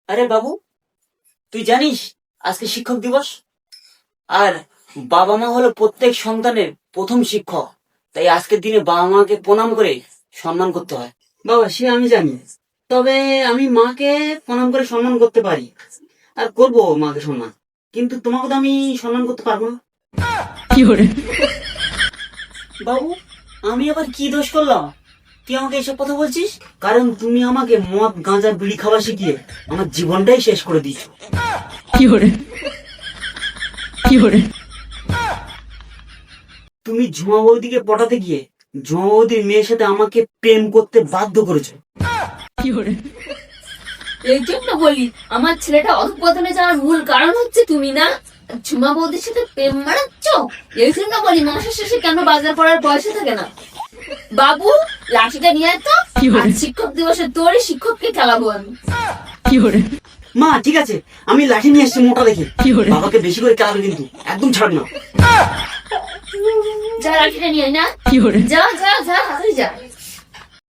আরে বাবু, তুই জানিস আজকে শিক্ষক দিবস? আর বাবা মা হলো প্রত্যেক সন্তানের প্রথম শিক্ষক। তাই আজকের দিনে বাবা মাকে প্রণাম করে সম্মান করতে হয়। বাবা, সে আমি জানি, তবে আমি মাকে প্রণাম করে সম্মান করতে পারি, আর করবো মাকে সম্মান, কিন্তু তোমাকে তো আমি সম্মান করতে পারবো না। বাবু, আমি আবার কি দোষ করলাম তুই আমাকে এসব কথা বলছিস? কারণ তুমি আমাকে মদ গাঁজা বিড়ি খাওয়া শিখিয়ে আমার জীবনটাই শেষ করে দিয়েছো। তুমি ঝুমা বৌদিকে পটাতে গিয়ে ঝুমা বৌদির মেয়ের সাথে আমাকে প্রেম করতে বাধ্য করেছো। এই জন্য বলি আমার ছেলেটা অধঃপতনে যাওয়ার মূল কারণ হচ্ছে তুমি না। ঝুমা বৌদির সাথে প্রেম মারাচ্ছ। এই জন্য বলি মাসের শেষে কেন বাজার করার পয়সা থাকে না। বাবু, লাঠিটা নিয়ে আয় তো। আজ শিক্ষক দিবসে তোরই শিক্ষককে খেলাবো আমি। মা, ঠিক আছে, আমি লাঠি নিয়ে এসছি মোটা দেখে। বাবাকে বেশি করে খেলাবে কিন্তু, একদম ছাড়বে না। যা লাঠিটা নিয়ে আয় না। যা যা যা, তাড়াতাড়ি যা।